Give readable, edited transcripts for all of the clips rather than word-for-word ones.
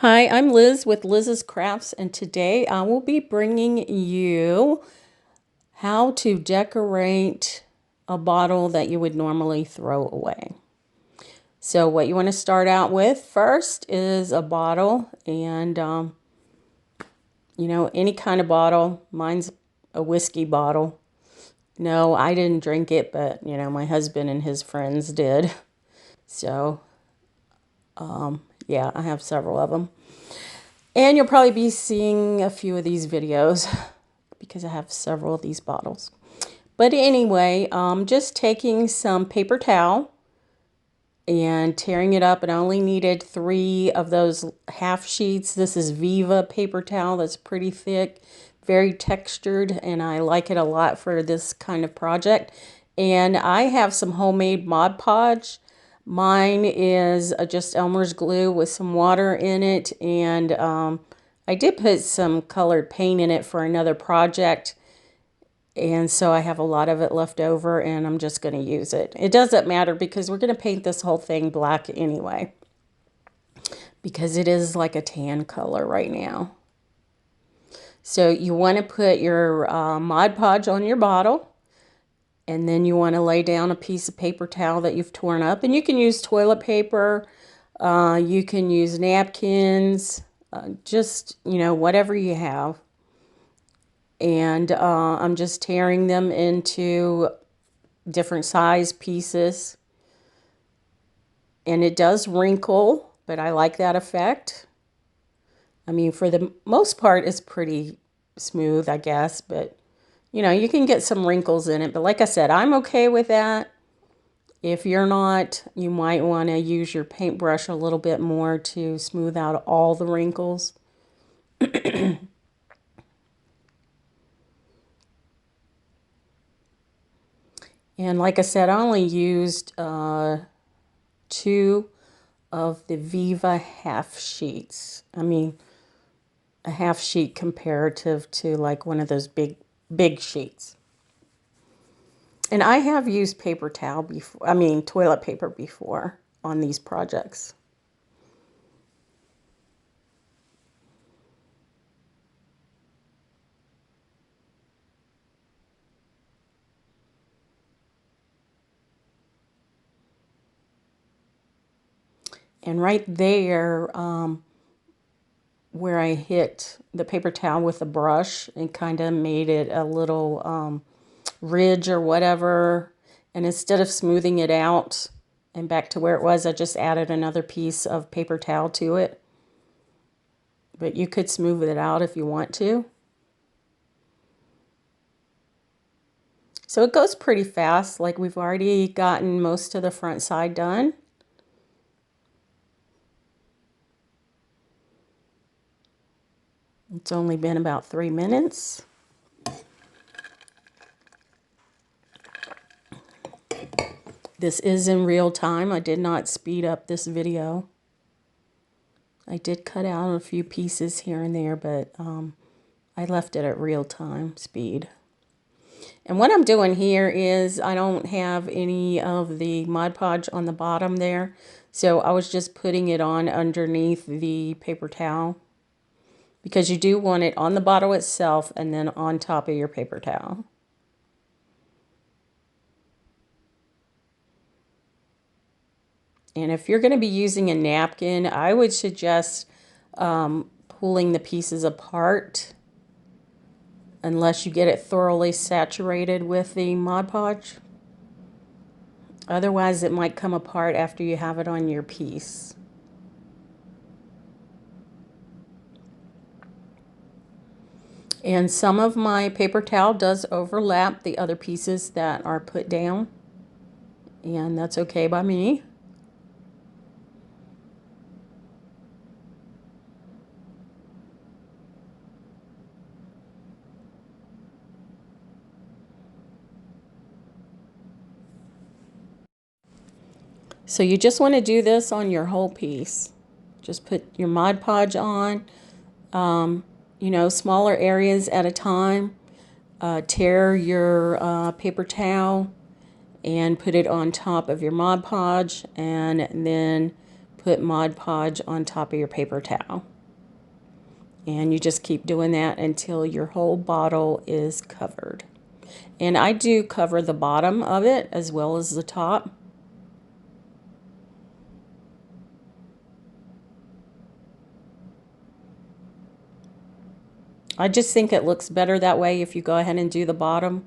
Hi, I'm Liz with Liz's Crafts, and today I will be bringing you how to decorate a bottle that you would normally throw away. So what you want to start out with first is a bottle, and any kind of bottle. Mine's a whiskey bottle. No, I didn't drink it, but my husband and his friends did. So yeah, I have several of them. And you'll probably be seeing a few of these videos because I have several of these bottles. But anyway, just taking some paper towel and tearing it up. And I only needed 3 of those half sheets. This is Viva paper towel that's pretty thick, very textured, and I like it a lot for this kind of project. And I have some homemade Mod Podge. Mine is just Elmer's glue with some water in it, and I did put some colored paint in it for another project, and so I have a lot of it left over, and I'm just going to use it. It doesn't matter because we're going to paint this whole thing black anyway, because it is like a tan color right now. So you want to put your Mod Podge on your bottle. And then you want to lay down a piece of paper towel that you've torn up. And you can use toilet paper. You can use napkins. Just, whatever you have. And I'm just tearing them into different size pieces. And it does wrinkle, but I like that effect. I mean, for the most part, it's pretty smooth, I guess. But, you can get some wrinkles in it. But like I said, I'm okay with that. If you're not, you might want to use your paintbrush a little bit more to smooth out all the wrinkles. And like I said, I only used 2 of the Viva half sheets. I mean, a half sheet comparative to like one of those big sheets. And I have used paper towel before, toilet paper before on these projects. And right there, where I hit the paper towel with a brush and kind of made it a little ridge or whatever. And instead of smoothing it out and back to where it was, I just added another piece of paper towel to it. But you could smooth it out if you want to. So it goes pretty fast. Like, we've already gotten most of the front side done. It's only been about 3 minutes. This is in real time. I did not speed up this video. I did cut out a few pieces here and there, but I left it at real time speed. And what I'm doing here is I don't have any of the Mod Podge on the bottom there, so I was just putting it on underneath the paper towel, because you do want it on the bottle itself and then on top of your paper towel. And if you're going to be using a napkin, I would suggest pulling the pieces apart unless you get it thoroughly saturated with the Mod Podge. Otherwise, it might come apart after you have it on your piece. And some of my paper towel does overlap the other pieces that are put down, and that's okay by me. So you just want to do this on your whole piece. Just put your Mod Podge on, smaller areas at a time. Tear your paper towel and put it on top of your Mod Podge, and then put Mod Podge on top of your paper towel. And you just keep doing that until your whole bottle is covered. And I do cover the bottom of it as well as the top. I just think it looks better that way if you go ahead and do the bottom.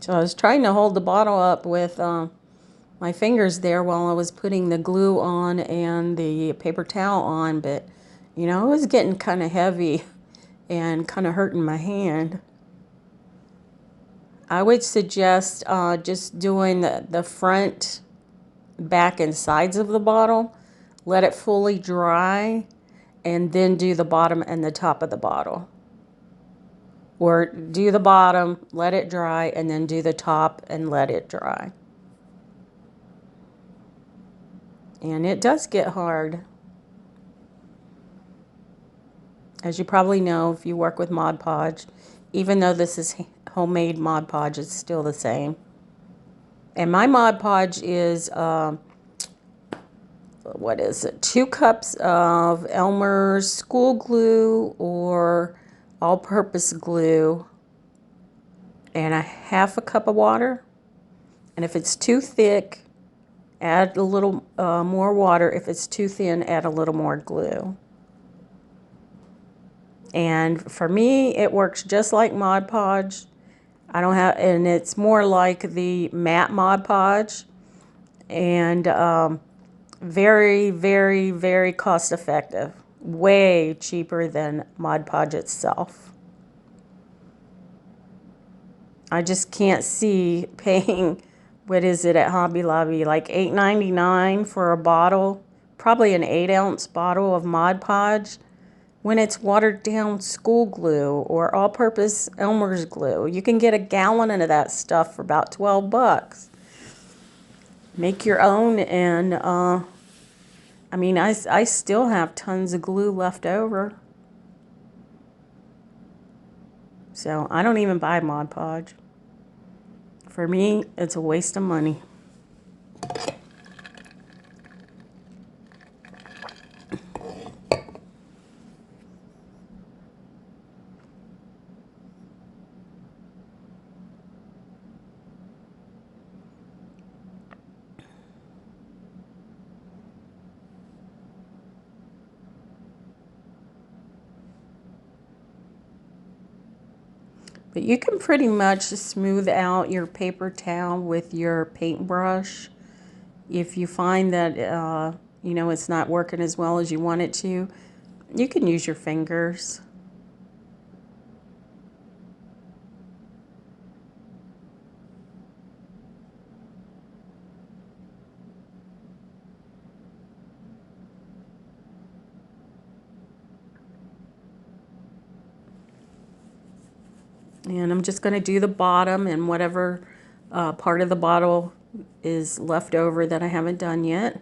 So I was trying to hold the bottle up with my fingers there while I was putting the glue on and the paper towel on, but you know, it was getting kind of heavy and kind of hurting my hand. I would suggest just doing the front, back, and sides of the bottle. Let it fully dry, and then do the bottom and the top of the bottle. Or do the bottom, let it dry, and then do the top and let it dry. And it does get hard. As you probably know, if you work with Mod Podge, even though this is homemade Mod Podge, it's still the same. And my Mod Podge is, what is it, 2 cups of Elmer's school glue or all-purpose glue, and a half a cup of water. And if it's too thick, add a little more water. If it's too thin, add a little more glue. And for me, it works just like Mod Podge. I don't have, and it's more like the matte Mod Podge, and very, very, very cost effective. Way cheaper than Mod Podge itself. I just can't see paying, what is it at Hobby Lobby, like $8.99 for a bottle, probably an 8-ounce bottle of Mod Podge, when it's watered down school glue or all-purpose Elmer's glue. You can get a gallon of that stuff for about 12 bucks. Make your own, and I mean, I still have tons of glue left over. So I don't even buy Mod Podge. For me, it's a waste of money. But you can pretty much smooth out your paper towel with your paintbrush. If you find that, you know, it's not working as well as you want it to, you can use your fingers. And I'm just going to do the bottom and whatever part of the bottle is left over that I haven't done yet.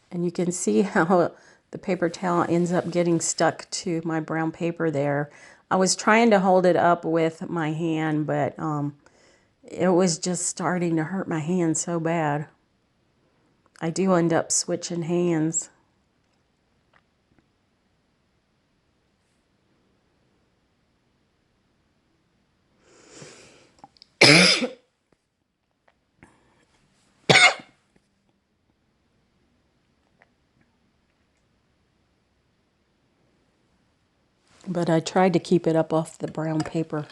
And you can see how the paper towel ends up getting stuck to my brown paper there. I was trying to hold it up with my hand, but it was just starting to hurt my hand so bad. I do end up switching hands. but I tried to keep it up off the brown paper.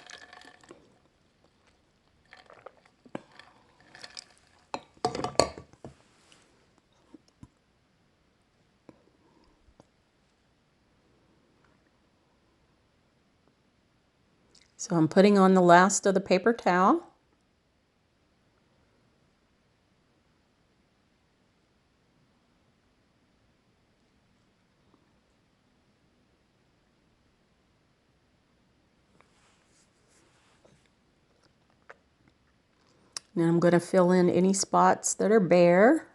So I'm putting on the last of the paper towel. Then I'm going to fill in any spots that are bare.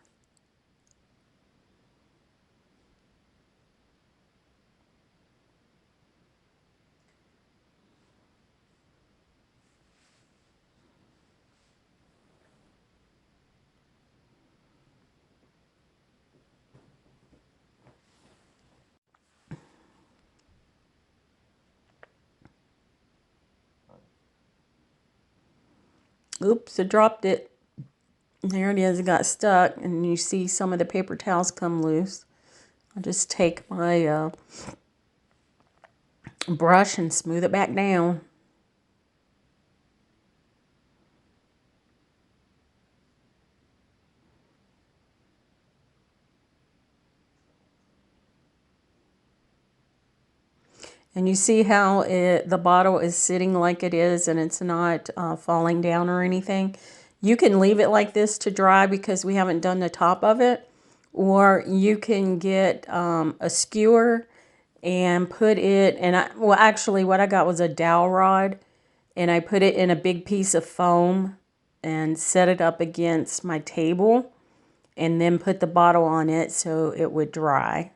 Oops, I dropped it. There it is, it got stuck, and you see some of the paper towels come loose. I'll just take my brush and smooth it back down. And you see how the bottle is sitting like it is and it's not falling down or anything. You can leave it like this to dry because we haven't done the top of it. Or you can get a skewer and put it, well actually what I got was a dowel rod, and I put it in a big piece of foam and set it up against my table and then put the bottle on it so it would dry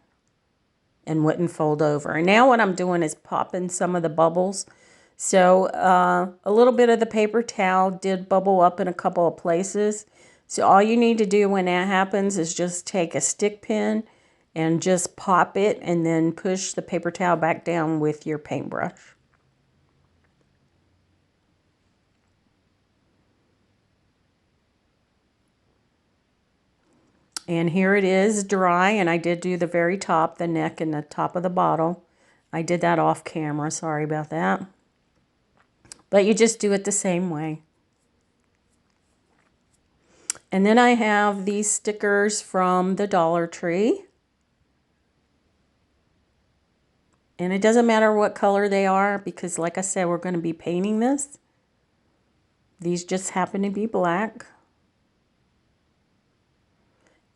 and wouldn't fold over. And now what I'm doing is popping some of the bubbles. So a little bit of the paper towel did bubble up in a couple of places. So all you need to do when that happens is just take a stick pin and just pop it and then push the paper towel back down with your paintbrush. And here it is dry, and I did do the very top, the neck and the top of the bottle. I did that off camera, sorry about that. But you just do it the same way. And then I have these stickers from the Dollar Tree. And it doesn't matter what color they are because like I said, we're going to be painting this. These just happen to be black.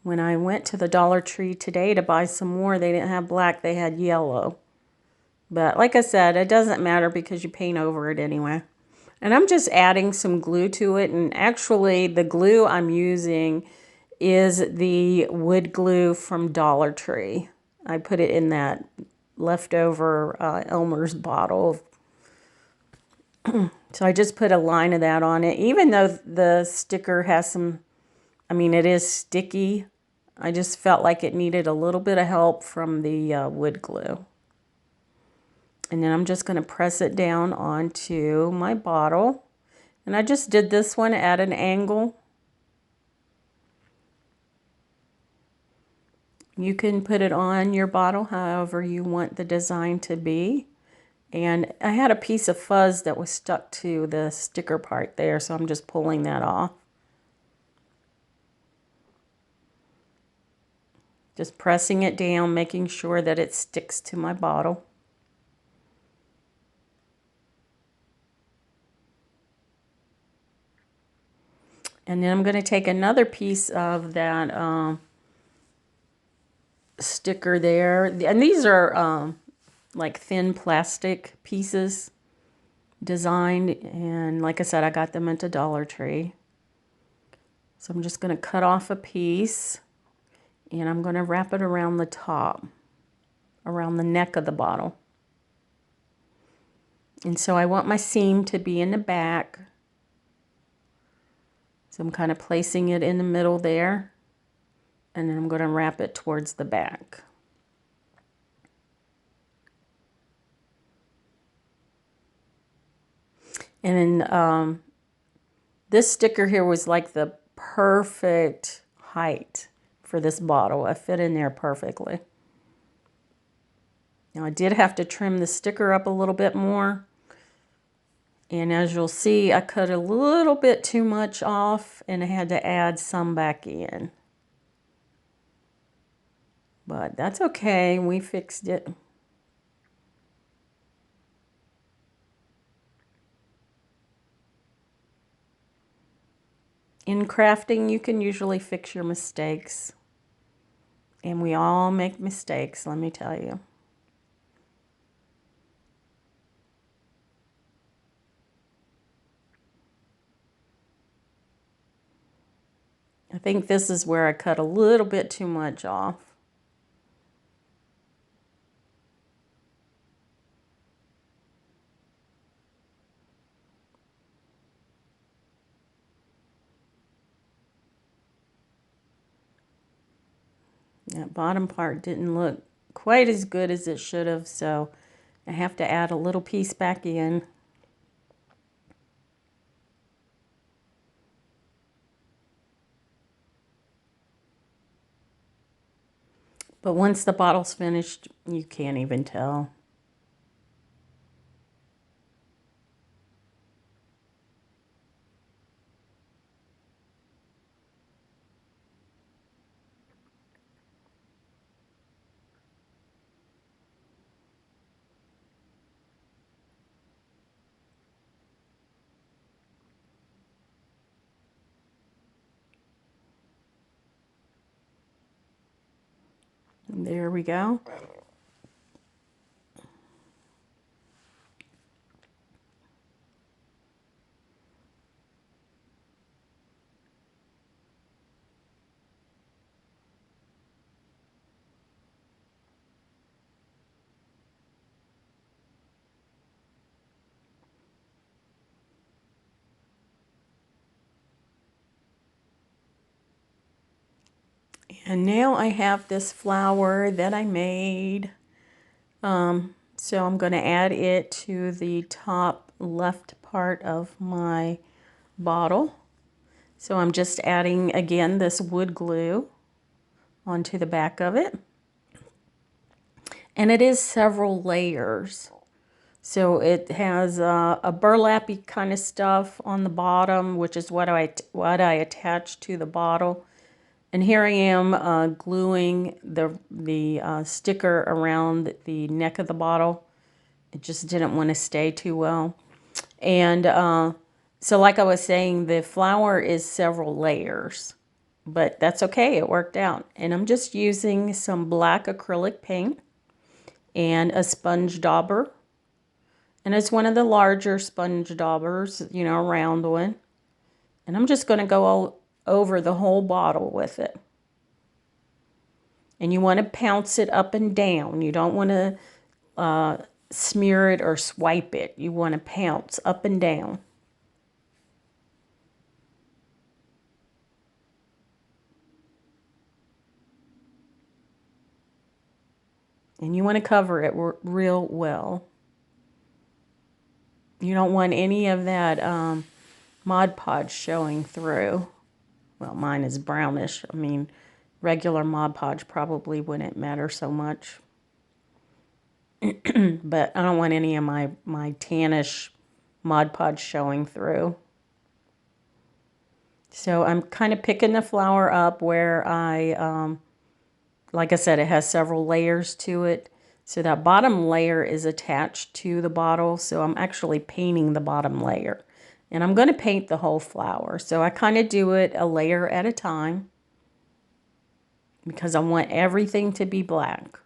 When I went to the Dollar Tree today to buy some more, they didn't have black, they had yellow. But like I said, it doesn't matter because you paint over it anyway. And I'm just adding some glue to it. And actually, the glue I'm using is the wood glue from Dollar Tree. I put it in that leftover Elmer's bottle. So I just put a line of that on it. Even though the sticker has some, I mean, it is sticky, I just felt like it needed a little bit of help from the wood glue. And then I'm just going to press it down onto my bottle. And I just did this one at an angle. You can put it on your bottle however you want the design to be. And I had a piece of fuzz that was stuck to the sticker part there, so I'm just pulling that off. Just pressing it down, making sure that it sticks to my bottle. And then I'm going to take another piece of that sticker there. And these are like thin plastic pieces designed. And like I said, I got them at the Dollar Tree. So I'm just going to cut off a piece. And I'm going to wrap it around the top, around the neck of the bottle. And so I want my seam to be in the back. So I'm kind of placing it in the middle there. And then I'm going to wrap it towards the back. And then this sticker here was like the perfect height for this bottle. It fit in there perfectly. Now I did have to trim the sticker up a little bit more. And as you'll see, I cut a little bit too much off and I had to add some back in. But that's okay, we fixed it. In crafting, you can usually fix your mistakes. And we all make mistakes, let me tell you. I think this is where I cut a little bit too much off. That bottom part didn't look quite as good as it should have, so I have to add a little piece back in. But once the bottle's finished, you can't even tell. And there we go. And now I have this flower that I made. So I'm going to add it to the top left part of my bottle. So I'm just adding, again, this wood glue onto the back of it. And it is several layers. So it has a burlappy kind of stuff on the bottom, which is what I attach to the bottle. And here I am gluing the sticker around the neck of the bottle. It just didn't want to stay too well. And so like I was saying, the flower is several layers. But that's okay, it worked out. And I'm just using some black acrylic paint and a sponge dauber. And it's one of the larger sponge daubers, you know, a round one. And I'm just going to go all over the whole bottle with it. And you want to pounce it up and down. You don't want to smear it or swipe it. You want to pounce up and down. And you want to cover it real well. You don't want any of that Mod Podge showing through. Well, mine is brownish. I mean, regular Mod Podge probably wouldn't matter so much. But I don't want any of my tannish Mod Podge showing through. So I'm kind of picking the flower up where like I said, it has several layers to it. So that bottom layer is attached to the bottle. So I'm actually painting the bottom layer. And I'm going to paint the whole flower. So I kind of do it a layer at a time because I want everything to be black.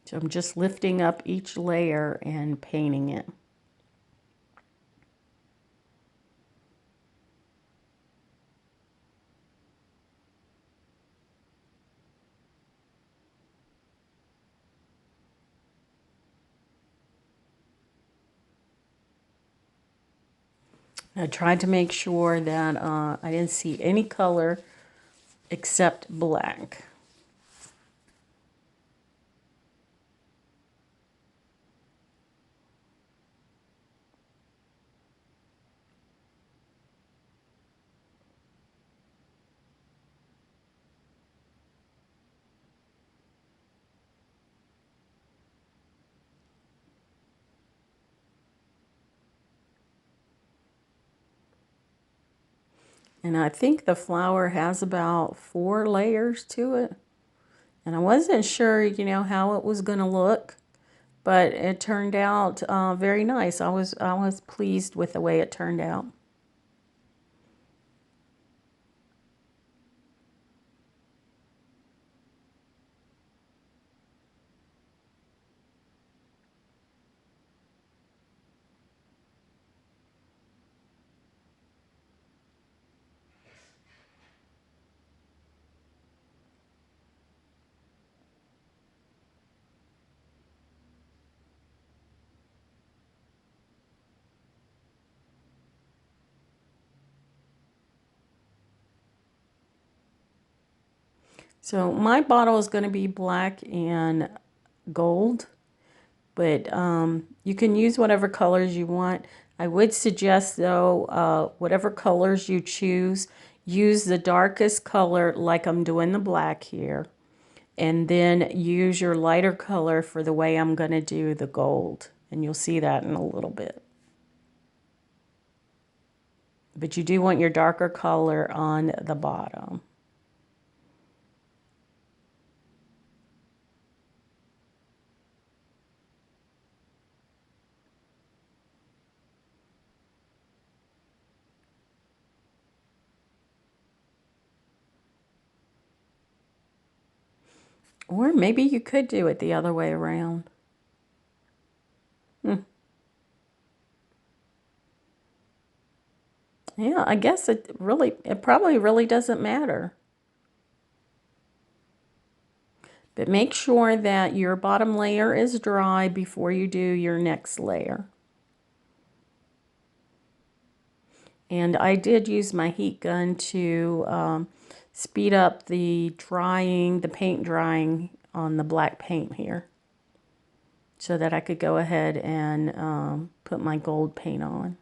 So I'm just lifting up each layer and painting it. I tried to make sure that I didn't see any color except black. And I think the flower has about 4 layers to it. And I wasn't sure, you know, how it was going to look, but it turned out very nice. I was pleased with the way it turned out. So my bottle is going to be black and gold, but you can use whatever colors you want. I would suggest, though, whatever colors you choose, use the darkest color like I'm doing the black here, and then use your lighter color for the way I'm going to do the gold, and you'll see that in a little bit. But you do want your darker color on the bottom. Or maybe you could do it the other way around. Yeah, I guess it probably really doesn't matter. But make sure that your bottom layer is dry before you do your next layer. And I did use my heat gun to speed up the paint drying on the black paint here, so that I could go ahead and put my gold paint on.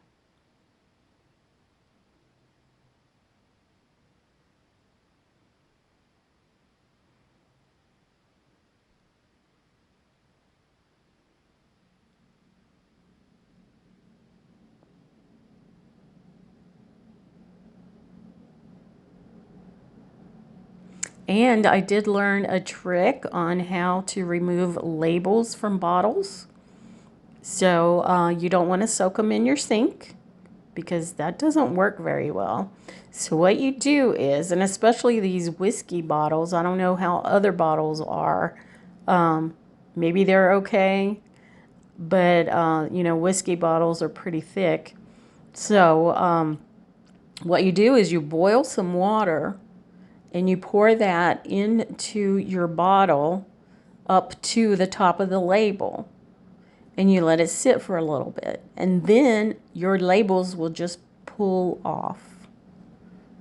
And I did learn a trick on how to remove labels from bottles. So you don't want to soak them in your sink, because that doesn't work very well. So what you do is, and especially these whiskey bottles, I don't know how other bottles are. Maybe they're okay, but you know, whiskey bottles are pretty thick. So what you do is you boil some water and you pour that into your bottle up to the top of the label, and you let it sit for a little bit, and then your labels will just pull off.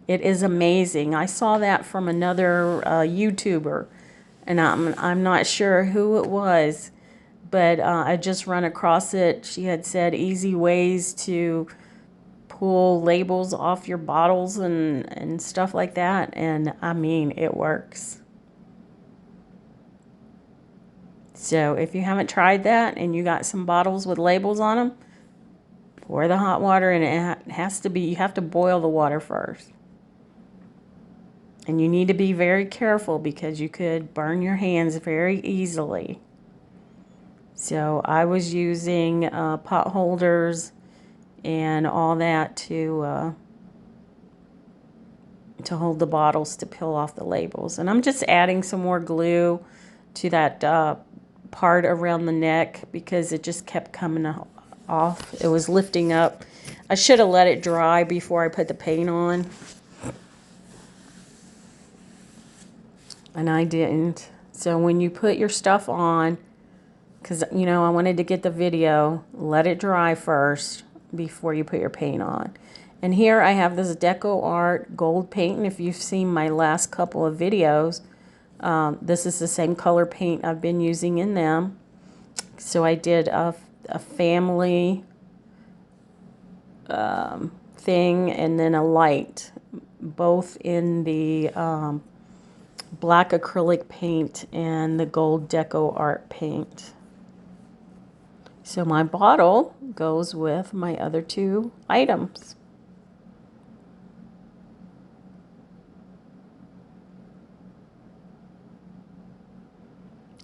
It is amazing. I saw that from another YouTuber, and I'm not sure who it was, but I just run across it. She had said easy ways to pull labels off your bottles and stuff like that, and I mean, it works. So if you haven't tried that and you got some bottles with labels on them, pour the hot water in. It has to be, you have to boil the water first. And you need to be very careful because you could burn your hands very easily. So I was using pot holders and all that to hold the bottles to peel off the labels. And I'm just adding some more glue to that part around the neck because it just kept coming off. It was lifting up. I should have let it dry before I put the paint on. And I didn't. So when you put your stuff on, because, you know, I wanted to get the video, let it dry first. before you put your paint on. And here I have this Deco Art gold paint, and if you've seen my last couple of videos, this is the same color paint I've been using in them. So I did a family thing and then a light, both in the black acrylic paint and the gold Deco Art paint. So my bottle goes with my other two items.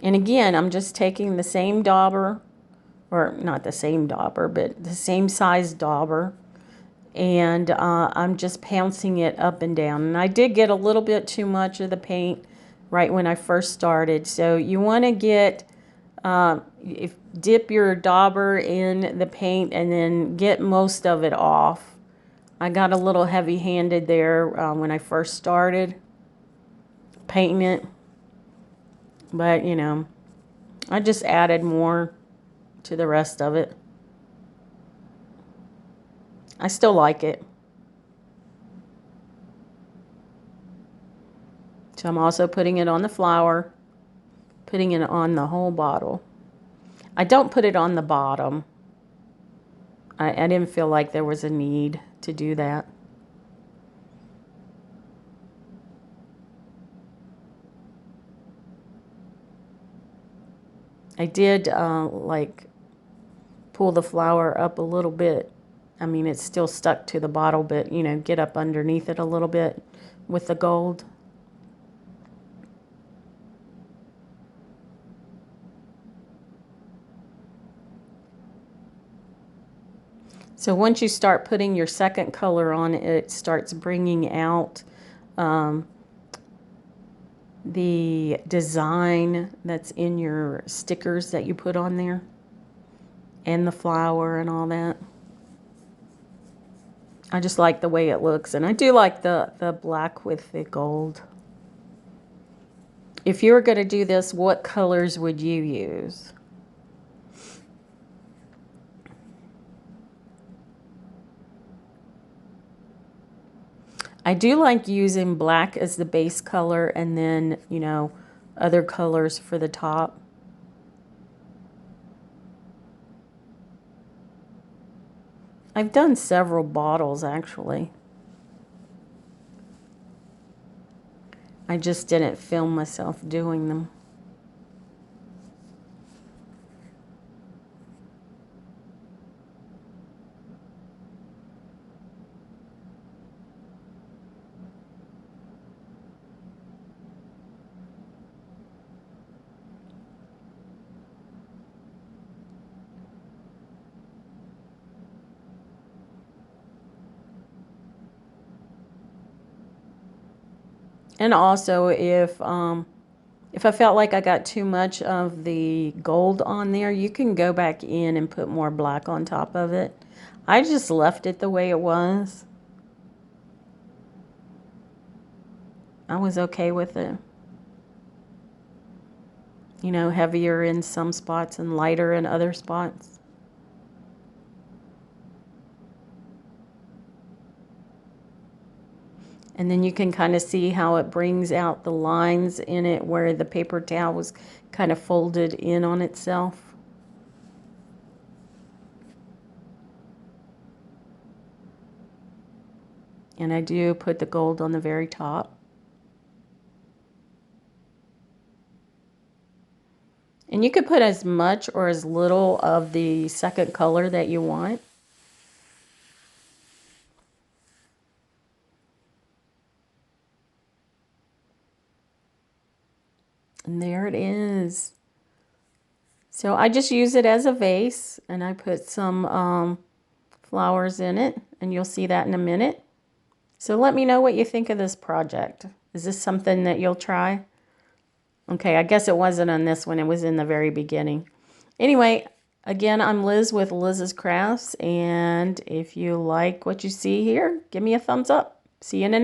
And again, I'm just taking the same dauber, or not the same dauber, but the same size dauber, and I'm just pouncing it up and down. And I did get a little bit too much of the paint right when I first started. So you want to get, dip your dauber in the paint and then get most of it off. I got a little heavy-handed there when I first started painting it. But, you know, I just added more to the rest of it. I still like it. So I'm also putting it on the flower, putting it on the whole bottle. I don't put it on the bottom. I didn't feel like there was a need to do that. I did like pull the flower up a little bit. I mean, it's still stuck to the bottle, but you know, get up underneath it a little bit with the gold. So once you start putting your second color on, it starts bringing out the design that's in your stickers that you put on there, and the flower and all that. I just like the way it looks, and I do like the black with the gold. If you were going to do this, what colors would you use? I do like using black as the base color and then, you know, other colors for the top. I've done several bottles actually. I just didn't film myself doing them. And also, if I felt like I got too much of the gold on there, you can go back in and put more black on top of it. I just left it the way it was. I was okay with it. You know, heavier in some spots and lighter in other spots. And then you can kind of see how it brings out the lines in it where the paper towel was kind of folded in on itself. And I do put the gold on the very top. And you could put as much or as little of the second color that you want. And there it is. So I just use it as a vase, and I put some flowers in it, and you'll see that in a minute. So let me know what you think of this project. Is this something that you'll try? Okay, I guess it wasn't on this one. It was in the very beginning. Anyway, again, I'm Liz with Liz's Crafts, and if you like what you see here, give me a thumbs up. See you in the next